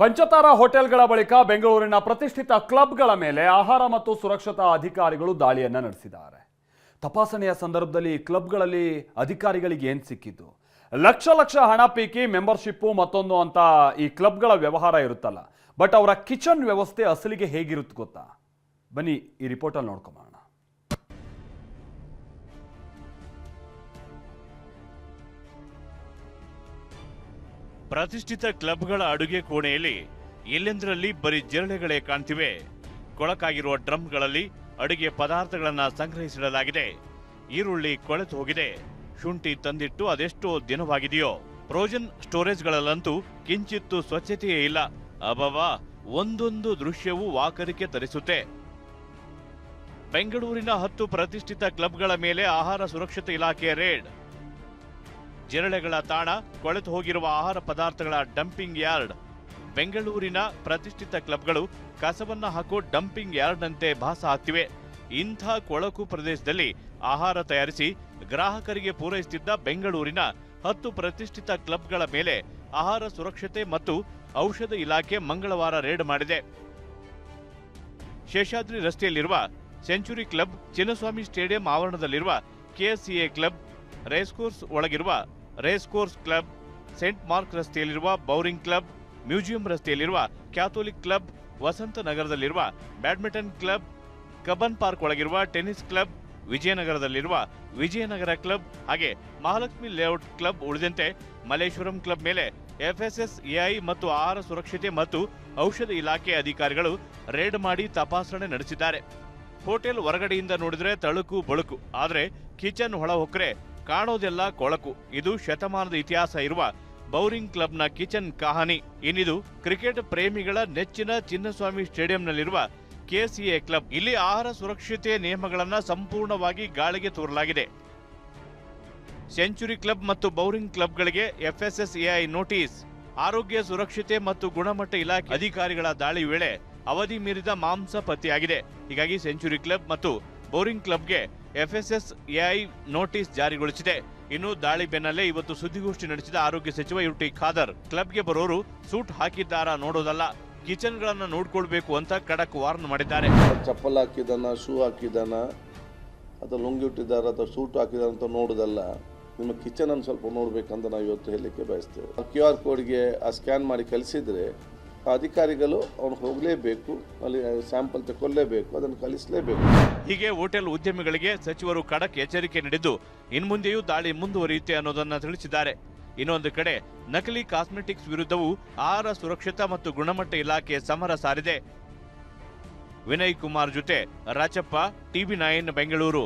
ಪಂಚತಾರ ಹೋಟೆಲ್ಗಳ ಬಳಿಕ ಬೆಂಗಳೂರಿನ ಪ್ರತಿಷ್ಠಿತ ಕ್ಲಬ್ಗಳ ಮೇಲೆ ಆಹಾರ ಮತ್ತು ಸುರಕ್ಷತಾ ಅಧಿಕಾರಿಗಳು ದಾಳಿಯನ್ನ ನಡೆಸಿದ್ದಾರೆ. ತಪಾಸಣೆಯ ಸಂದರ್ಭದಲ್ಲಿ ಕ್ಲಬ್ಗಳಲ್ಲಿ ಅಧಿಕಾರಿಗಳಿಗೆ ಏನು ಸಿಕ್ಕಿದ್ದು? ಲಕ್ಷ ಲಕ್ಷ ಹಣ ಪೀಕಿ ಮೆಂಬರ್ಶಿಪ್ ಮತ್ತೊಂದು ಅಂತ ಈ ಕ್ಲಬ್ಗಳ ವ್ಯವಹಾರ ಇರುತ್ತಲ್ಲ, ಬಟ್ ಅವರ ಕಿಚನ್ ವ್ಯವಸ್ಥೆ ಅಸಲಿಗೆ ಹೇಗಿರುತ್ತೆ ಗೊತ್ತಾ? ಬನ್ನಿ ಈ ರಿಪೋರ್ಟಲ್ಲಿ ನೋಡ್ಕೊಂಬೋಣ. ಪ್ರತಿಷ್ಠಿತ ಕ್ಲಬ್ಗಳ ಅಡುಗೆ ಕೋಣೆಯಲ್ಲಿ ಎಲ್ಲೆಂದರಲ್ಲಿ ಬರೀ ಜಿರಳೆಗಳೇ ಕಾಣ್ತಿವೆ. ಕೊಳಕಾಗಿರುವ ಡ್ರಮ್ಗಳಲ್ಲಿ ಅಡುಗೆ ಪದಾರ್ಥಗಳನ್ನು ಸಂಗ್ರಹಿಸಿಡಲಾಗಿದೆ. ಈರುಳ್ಳಿ ಕೊಳೆತು ಹೋಗಿದೆ. ಶುಂಠಿ ತಂದಿಟ್ಟು ಅದೆಷ್ಟೋ ದಿನವಾಗಿದೆಯೋ. ಫ್ರೋಜನ್ ಸ್ಟೋರೇಜ್ಗಳಲ್ಲಂತೂ ಕಿಂಚಿತ್ತು ಸ್ವಚ್ಛತೆಯೇ ಇಲ್ಲ. ಅಬವಾ, ಒಂದೊಂದು ದೃಶ್ಯವೂ ವಾಕರಿಕೆ ತರಿಸುತ್ತೆ. ಬೆಂಗಳೂರಿನ 10 ಪ್ರತಿಷ್ಠಿತ ಕ್ಲಬ್ಗಳ ಮೇಲೆ ಆಹಾರ ಸುರಕ್ಷತೆ ಇಲಾಖೆ ರೇಡ್. ಜಿರಳೆಗಳ ತಾಣ, ಕೊಳೆತು ಹೋಗಿರುವ ಆಹಾರ ಪದಾರ್ಥಗಳ ಡಂಪಿಂಗ್ ಯಾರ್ಡ್. ಬೆಂಗಳೂರಿನ ಪ್ರತಿಷ್ಠಿತ ಕ್ಲಬ್ಗಳು ಕಸವನ್ನ ಹಾಕೋ ಡಂಪಿಂಗ್ ಯಾರ್ಡ್ನಂತೆ ಭಾಸ ಆಗ್ತಿವೆ. ಇಂಥ ಕೊಳಕು ಪ್ರದೇಶದಲ್ಲಿ ಆಹಾರ ತಯಾರಿಸಿ ಗ್ರಾಹಕರಿಗೆ ಪೂರೈಸುತ್ತಿದ್ದ ಬೆಂಗಳೂರಿನ 10 ಪ್ರತಿಷ್ಠಿತ ಕ್ಲಬ್ಗಳ ಮೇಲೆ ಆಹಾರ ಸುರಕ್ಷತೆ ಮತ್ತು ಔಷಧ ಇಲಾಖೆ ಮಂಗಳವಾರ ರೇಡ್ ಮಾಡಿದೆ. ಶೇಷಾದ್ರಿ ರಸ್ತೆಯಲ್ಲಿರುವ ಸೆಂಚುರಿ ಕ್ಲಬ್, ಚಿನ್ನಸ್ವಾಮಿ ಸ್ಟೇಡಿಯಂ ಆವರಣದಲ್ಲಿರುವ ಕೆಎಸ್ಸಿಎ ಕ್ಲಬ್, ರೇಸ್ಕೋರ್ಸ್ ಒಳಗಿರುವ ರೇಸ್ಕೋರ್ಸ್ ಕ್ಲಬ್, ಸೇಂಟ್ ಮಾರ್ಕ್ ರಸ್ತೆಯಲ್ಲಿರುವ ಬೌರಿಂಗ್ ಕ್ಲಬ್, ಮ್ಯೂಸಿಯಂ ರಸ್ತೆಯಲ್ಲಿರುವ ಕ್ಯಾಥೋಲಿಕ್ ಕ್ಲಬ್, ವಸಂತ ನಗರದಲ್ಲಿರುವ ಬ್ಯಾಡ್ಮಿಂಟನ್ ಕ್ಲಬ್, ಕಬ್ಬನ್ ಪಾರ್ಕ್ ಒಳಗಿರುವ ಟೆನ್ನಿಸ್ ಕ್ಲಬ್, ವಿಜಯನಗರದಲ್ಲಿರುವ ವಿಜಯನಗರ ಕ್ಲಬ್ ಹಾಗೆ ಮಹಾಲಕ್ಷ್ಮಿ ಲೇಔಟ್ ಕ್ಲಬ್ ಉಳಿದಂತೆ ಮಲ್ಲೇಶ್ವರಂ ಕ್ಲಬ್ ಮೇಲೆ ಎಫ್ಎಸ್ಎಸ್ಎಐ ಮತ್ತು ಆಹಾರ ಸುರಕ್ಷತೆ ಮತ್ತು ಔಷಧ ಇಲಾಖೆ ಅಧಿಕಾರಿಗಳು ರೇಡ್ ಮಾಡಿ ತಪಾಸಣೆ ನಡೆಸಿದ್ದಾರೆ. ಹೋಟೆಲ್ ಹೊರಗಡೆಯಿಂದ ನೋಡಿದ್ರೆ ತಳುಕು ಬಳುಕು, ಆದರೆ ಕಿಚನ್ ಒಳ ಹೊಕ್ಕರೆ ಕಾಣೋದೆಲ್ಲ ಕೊಳಕು. ಇದು ಶತಮಾನದ ಇತಿಹಾಸ ಇರುವ ಬೌರಿಂಗ್ ಕ್ಲಬ್ನ ಕಿಚನ್ ಕಹಾನಿ. ಇನ್ನಿದು ಕ್ರಿಕೆಟ್ ಪ್ರೇಮಿಗಳ ನೆಚ್ಚಿನ ಚಿನ್ನಸ್ವಾಮಿ ಸ್ಟೇಡಿಯಂನಲ್ಲಿರುವ ಕೆಸಿಎ ಕ್ಲಬ್. ಇಲ್ಲಿ ಆಹಾರ ಸುರಕ್ಷತೆಯ ನಿಯಮಗಳನ್ನು ಸಂಪೂರ್ಣವಾಗಿ ಗಾಳಿಗೆ ತೂರಲಾಗಿದೆ. ಸೆಂಚುರಿ ಕ್ಲಬ್ ಮತ್ತು ಬೌರಿಂಗ್ ಕ್ಲಬ್ಗಳಿಗೆ ಎಫ್ಎಸ್ಎಸ್ಎಐ ನೋಟಿಸ್. ಆರೋಗ್ಯ ಸುರಕ್ಷತೆ ಮತ್ತು ಗುಣಮಟ್ಟ ಇಲಾಖೆ ಅಧಿಕಾರಿಗಳ ದಾಳಿ ವೇಳೆ ಅವಧಿ ಮೀರಿದ ಮಾಂಸ ಪತ್ತೆಯಾಗಿದೆ. ಹೀಗಾಗಿ ಸೆಂಚುರಿ ಕ್ಲಬ್ ಮತ್ತು ಬೌರಿಂಗ್ ಕ್ಲಬ್ಗೆ ಎಫ್ಎಸ್ಎಸ್ಎಐ ನೋಟಿಸ್ ಜಾರಿಗೊಳಿಸಿದೆ. ಇನ್ನು ದಾಳಿ ಬೆನ್ನಲ್ಲೇ ಇವತ್ತು ಸುದ್ದಿಗೋಷ್ಠಿ ನಡೆಸಿದ ಆರೋಗ್ಯ ಸಚಿವ ಯುಟಿ ಖಾದರ್, ಕ್ಲಬ್ಗೆ ಬರೋರು ಸೂಟ್ ಹಾಕಿದ್ದಾರಾ ನೋಡೋದಲ್ಲ, ಕಿಚನ್ಗಳನ್ನ ನೋಡ್ಕೊಳ್ಬೇಕು ಅಂತ ಖಡಕ್ ವಾರ್ನ್ ಮಾಡಿದ್ದಾರೆ. ಚಪ್ಪಲ್ ಹಾಕಿದಾನ, ಶೂ ಹಾಕಿದಾನ, ಅಥವಾ ಲುಂಗಿ ಇಟ್ಟಿದ್ದಾರ ಅಥವಾ ಸೂಟ್ ಹಾಕಿದಾರ ಅಂತ ನೋಡೋದಲ್ಲ, ನಿಮ್ಮ ಕಿಚನ್ ಅನ್ನು ಸ್ವಲ್ಪ ನೋಡ್ಬೇಕಂತ ನಾವು ಇವತ್ತು ಹೇಳಲಿಕ್ಕೆ ಬಯಸ್ತೇವೆ. QR ಕೋಡ್ಗೆ ಆ ಸ್ಕ್ಯಾನ್ ಮಾಡಿ ಕಳಿಸಿದ್ರೆ ಅಧಿಕಾರಿಗಳು ಅವ್ನು ಹೋಗಲೇಬೇಕು, ಅಲ್ಲಿ ಸ್ಯಾಂಪಲ್ ತಗೊಳ್ಳೇಬೇಕು, ಅದನ್ನು ಕಲಿಸಲೇಬೇಕು. ಹೀಗೆ ಹೋಟೆಲ್ ಉದ್ಯಮಿಗಳಿಗೆ ಸಚಿವರು ಖಡಕ್ ಎಚ್ಚರಿಕೆ ನೀಡಿದ್ದು ಇನ್ಮುಂದೆಯೂ ದಾಳಿ ಮುಂದುವರಿಯುತ್ತೆ ಅನ್ನೋದನ್ನ ತಿಳಿಸಿದ್ದಾರೆ. ಇನ್ನೊಂದು ಕಡೆ ನಕಲಿ ಕಾಸ್ಮೆಟಿಕ್ಸ್ ವಿರುದ್ಧವೂ ಆಹಾರ ಸುರಕ್ಷತಾ ಮತ್ತು ಗುಣಮಟ್ಟ ಇಲಾಖೆ ಸಮರ ಸಾರಿದೆ. ವಿನಯ್ ಕುಮಾರ್ ಜೊತೆ ರಾಚಪ್ಪ, TV9 ಬೆಂಗಳೂರು.